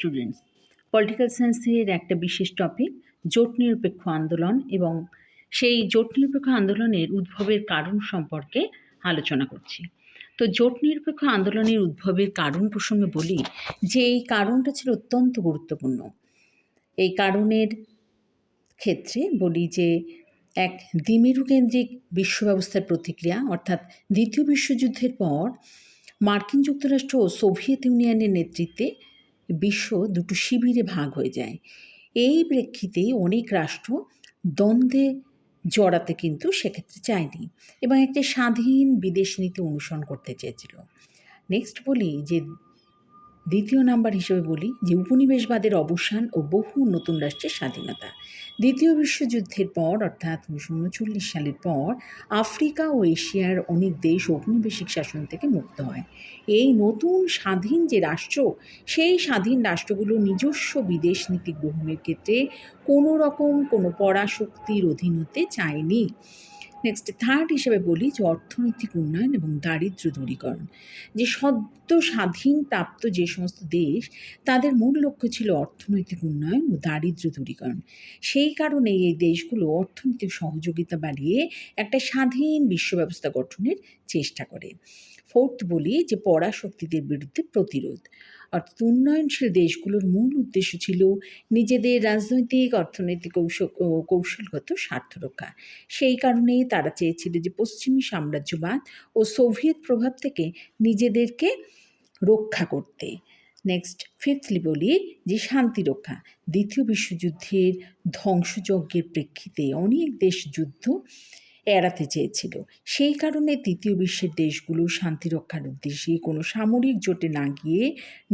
Students, political সায়েন্সের একটা বিশেষ টপিক জোট নিরপেক্ষ আন্দোলন এবং সেই জোট নিরপেক্ষ আন্দোলনের উদ্ভবের কারণ সম্পর্কে আলোচনা করছি। তো জোট নিরপেক্ষ আন্দোলনের উদ্ভবের কারণ প্রসঙ্গে বলি যে এই কারণটা ছিল অত্যন্ত গুরুত্বপূর্ণ। এই কারণের ক্ষেত্রে বলি যে এক দ্বিমেরুকেন্দ্রিক বিশ্ব ব্যবস্থার প্রতিক্রিয়া, অর্থাৎ দ্বিতীয় বিশ্বযুদ্ধের পর মার্কিন যুক্তরাষ্ট্র ও সোভিয়েত ইউনিয়নের নেতৃত্বে বিশ্ব দুটো শিবিরে ভাগ হয়ে যায়। এই প্রেক্ষিতে অনেক রাষ্ট্র দ্বন্দ্বে জড়াতে কিন্তু সেক্ষেত্রে চায়নি এবং একটি স্বাধীন বিদেশ নীতি অনুসরণ করতে চেয়েছিল। নেক্সট বলি যে দ্বিতীয় নাম্বার হিসেবে বলি যে উপনিবেশবাদের অবসান ও বহু নতুন রাষ্ট্রের স্বাধীনতা। দ্বিতীয় বিশ্বযুদ্ধের পর অর্থাৎ 1939 সালের পর আফ্রিকা ও এশিয়ার অনেক দেশ ঔপনিবেশিক শাসন থেকে মুক্ত হয়। এই নতুন স্বাধীন যে রাষ্ট্র, সেই স্বাধীন রাষ্ট্রগুলো নিজস্ব বিদেশ নীতি গ্রহণের ক্ষেত্রে কোনো রকম কোনো পরাশক্তির অধীন হতে চায়নি। নেক্সট থার্ড হিসেবে বলি যে অর্থনৈতিক উন্নয়ন এবং দারিদ্র্য দূরীকরণ। যে সদ্য স্বাধীন প্রাপ্ত যে সমস্ত দেশ, তাদের মূল লক্ষ্য ছিল অর্থনৈতিক উন্নয়ন ও দারিদ্র্য দূরীকরণ। সেই কারণে এই দেশগুলো অর্থনৈতিক সহযোগিতা বাড়িয়ে একটা স্বাধীন বিশ্ব ব্যবস্থা গঠনের চেষ্টা করে। ফোর্থ বলি যে পরাশক্তিদের বিরুদ্ধে প্রতিরোধ, অর্থাৎ উন্নয়নশীল দেশগুলোর মূল উদ্দেশ্য ছিল নিজেদের রাজনৈতিক অর্থনৈতিক কৌশলগত স্বার্থ রক্ষা। সেই কারণেই তারা চেয়েছিল যে পশ্চিমী সাম্রাজ্যবাদ ও সোভিয়েত প্রভাব থেকে নিজেদেরকে রক্ষা করতে। নেক্সট ফিফথলি বলি যে শান্তি রক্ষা। দ্বিতীয় বিশ্বযুদ্ধের ধ্বংসযজ্ঞের প্রেক্ষিতে অনেক দেশ যুদ্ধ এড়াতে চেয়েছিল। সেই কারণে তৃতীয় বিশ্বের দেশগুলো শান্তি রক্ষার উদ্দেশ্যে কোনো সামরিক জোটে না গিয়ে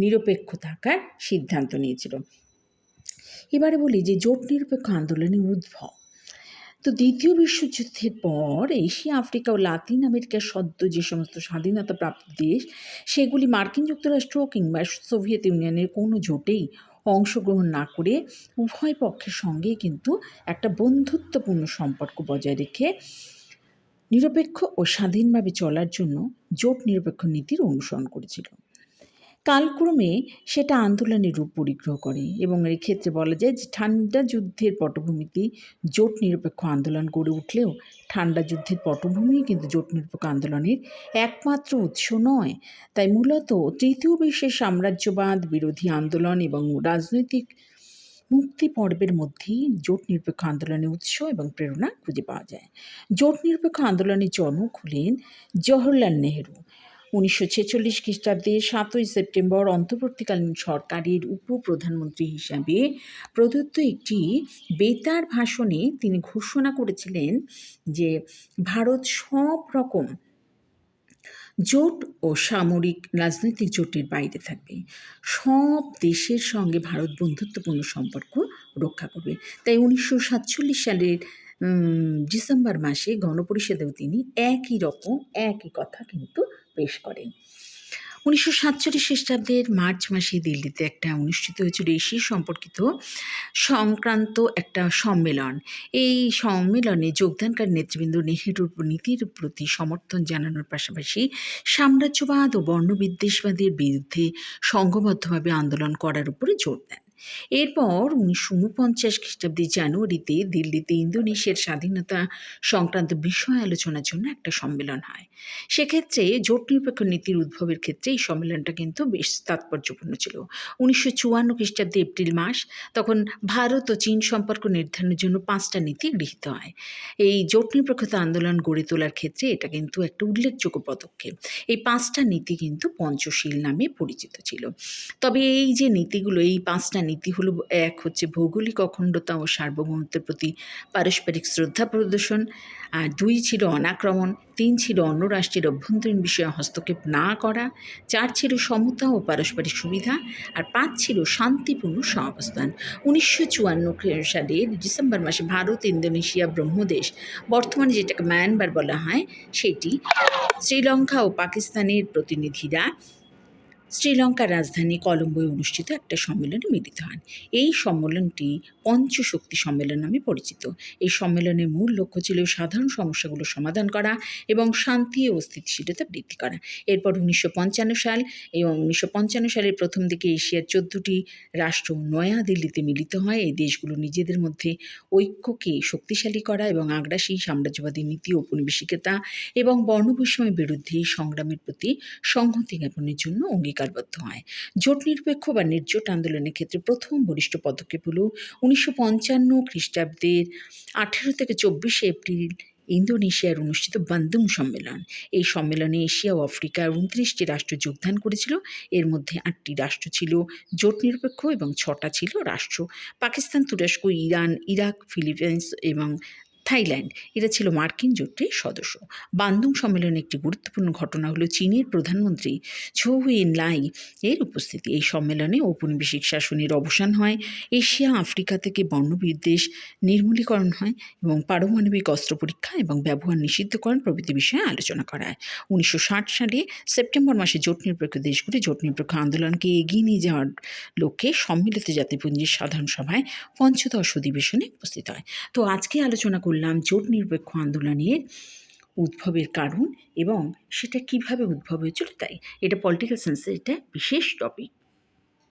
নিরপেক্ষ থাকার সিদ্ধান্ত নিয়েছিল। এবারে বলি যে জোট নিরপেক্ষ আন্দোলনের উদ্ভব। তো দ্বিতীয় বিশ্বযুদ্ধের পর এশিয়া, আফ্রিকা ও লাতিন আমেরিকার সদ্য যে সমস্ত স্বাধীনতাপ্রাপ্ত দেশ, সেগুলি মার্কিন যুক্তরাষ্ট্র কিংবা সোভিয়েত ইউনিয়নের কোনো জোটেই অংশগ্রহণ না করে উভয় পক্ষের সঙ্গেই কিন্তু একটা বন্ধুত্বপূর্ণ সম্পর্ক বজায় রেখে নিরপেক্ষ ও স্বাধীনভাবে চলার জন্য জোট নিরপেক্ষ নীতির অনুসরণ করেছিল। কালক্রমে সেটা আন্দোলনের রূপ পরিগ্রহ করে এবং এর ক্ষেত্রে বলা যায় যে ঠান্ডা যুদ্ধের পটভূমিতে জোট নিরপেক্ষ আন্দোলন গড়ে উঠলেও ঠান্ডা যুদ্ধের পটভূমি কিন্তু জোট নিরপেক্ষ আন্দোলনের একমাত্র উৎস নয়। তাই মূলত তৃতীয় বিশ্বের সাম্রাজ্যবাদ বিরোধী আন্দোলন এবং রাজনৈতিক মুক্তি পর্বের মধ্যেই জোট নিরপেক্ষ আন্দোলনের উৎস এবং প্রেরণা খুঁজে পাওয়া যায়। জোট নিরপেক্ষ আন্দোলনের জনক হলেন জওহরলাল নেহরু। 1946 খ্রিস্টাব্দে 7ই সেপ্টেম্বর অন্তর্বর্তীকালীন সরকারের উপপ্রধানমন্ত্রী হিসাবে প্রদত্ত একটি বেতার ভাষণে তিনি ঘোষণা করেছিলেন যে ভারত সব রকম জোট ও সামরিক রাজনৈতিক জোটের বাইরে থাকবে, সব দেশের সঙ্গে ভারত বন্ধুত্বপূর্ণ সম্পর্ক রক্ষা করবে। তাই 1947 সালের ডিসেম্বর মাসে গণপরিষদেও তিনি একই কথা কিন্তু পেশ করেন। 1947 খ্রিস্টাব্দের মার্চ মাসে দিল্লিতে একটা অনুষ্ঠিত হয়েছিল এশিয়া সম্পর্কিত সংক্রান্ত একটা সম্মেলন। এই সম্মেলনে যোগদানকারী নেতৃবৃন্দ নেহেরুর নীতির প্রতি সমর্থন জানানোর পাশাপাশি সাম্রাজ্যবাদ ও বর্ণবিদ্বেষবাদের বিরুদ্ধে সংঘবদ্ধভাবে আন্দোলন করার উপরে জোর দেন। এরপর 1949 খ্রিস্টাব্দের জানুয়ারিতে দিল্লিতে ইন্দোনেশিয়ার স্বাধীনতা সংক্রান্ত বিষয় আলোচনার জন্য একটা সম্মেলন হয়। সেক্ষেত্রে জোট নিরপেক্ষ নীতির উদ্ভবের ক্ষেত্রে এই সম্মেলনটা কিন্তু বেশ তাৎপর্যপূর্ণ ছিল। 1954 খ্রিস্টাব্দে এপ্রিল মাস, তখন ভারত ও চীন সম্পর্ক নির্ধারণের জন্য 5টা নীতি গৃহীত হয়। এই জোট নিরপেক্ষতা আন্দোলন গড়ে তোলার ক্ষেত্রে এটা কিন্তু একটা উল্লেখযোগ্য পদক্ষেপ। এই 5টা নীতি কিন্তু পঞ্চশীল নামে পরিচিত ছিল। তবে এই যে নীতিগুলো, এই 5টা নীতি হলো, এক হচ্ছে ভৌগোলিক অখণ্ডতা ও সার্বভৌমত্বের প্রতি পারস্পরিক শ্রদ্ধা প্রদর্শন, আর 2 ছিল অনাক্রমণ, 3 ছিল অন্য রাষ্ট্রের অভ্যন্তরীণ বিষয়ে হস্তক্ষেপ না করা, 4 ছিল সমতা ও পারস্পরিক সুবিধা, আর 5 ছিল শান্তিপূর্ণ সহাবস্থান। 1954 সালের ডিসেম্বর মাসে ভারত, ইন্দোনেশিয়া, ব্রহ্মদেশ, বর্তমানে যেটাকে মায়ানমার বলা হয়, সেটি, শ্রীলঙ্কা ও পাকিস্তানের প্রতিনিধিরা শ্রীলঙ্কার রাজধানী কলম্বোয় অনুষ্ঠিত একটা সম্মেলনে মিলিত হন। এই সম্মেলনটি পঞ্চশক্তি সম্মেলন নামে পরিচিত। এই সম্মেলনের মূল লক্ষ্য ছিল সাধারণ সমস্যাগুলো সমাধান করা এবং শান্তি ও স্থিতিশীলতা বৃদ্ধি করা। এরপর 1955 সাল এবং 1955 সালের প্রথম দিকে এশিয়ার 14টি রাষ্ট্র নয়াদিল্লিতে মিলিত হয়। এই দেশগুলো নিজেদের মধ্যে ঐক্যকে শক্তিশালী করা এবং আগ্রাসী সাম্রাজ্যবাদী নীতি, ঔপনিবেশিকতা এবং বর্ণবৈষম্যের বিরুদ্ধে সংগ্রামের প্রতি সংহতি জ্ঞাপনের জন্য অঙ্গীকারবদ্ধ হয়। জোট নিরপেক্ষ বা নির্জোট আন্দোলনের ক্ষেত্রে প্রথম বলিষ্ঠ পদক্ষেপ হল 1955 খ্রিস্টাব্দের 18 থেকে 24 এপ্রিল ইন্দোনেশিয়ার অনুষ্ঠিত বান্দুং সম্মেলন। এই সম্মেলনে এশিয়া ও আফ্রিকার 29টি রাষ্ট্র যোগদান করেছিল। এর মধ্যে 8টি রাষ্ট্র ছিল জোট নিরপেক্ষ এবং 6টা ছিল রাষ্ট্র পাকিস্তান, তুরস্ক, ইরান, ইরাক, ফিলিপাইন্স এবং থাইল্যান্ড। এরা ছিল মার্কিন জোটের সদস্য। বান্দুং সম্মেলনে একটি গুরুত্বপূর্ণ ঘটনা হলো চীনের প্রধানমন্ত্রী ঝৌ এনলাই এর উপস্থিতি। এই সম্মেলনে ঔপনিবেশিক শাসনের অবসান হয়, এশিয়া আফ্রিকা থেকে বর্ণবিদ্বেষ নির্মূলীকরণ হয় এবং পারমাণবিক অস্ত্র পরীক্ষা এবং ব্যবহার নিষিদ্ধকরণ প্রভৃতি বিষয়ে আলোচনা করা হয়। 1960 সালে সেপ্টেম্বর মাসে জোট নিরপেক্ষ দেশগুলি জোট নিরপেক্ষ আন্দোলনকে এগিয়ে নিয়ে যাওয়ার লক্ষ্যে সম্মিলিত জাতিপুঞ্জের সাধারণ সভায় পঞ্চদশ অধিবেশনে উপস্থিত হয়। তো আজকে আলোচনা করলাম জোট নিরপেক্ষ আন্দোলনের উদ্ভবের কারণ এবং সেটা কিভাবে উদ্ভব হয়েছিল। তাই এটা পলিটিক্যাল সায়েন্সের একটা বিশেষ টপিক।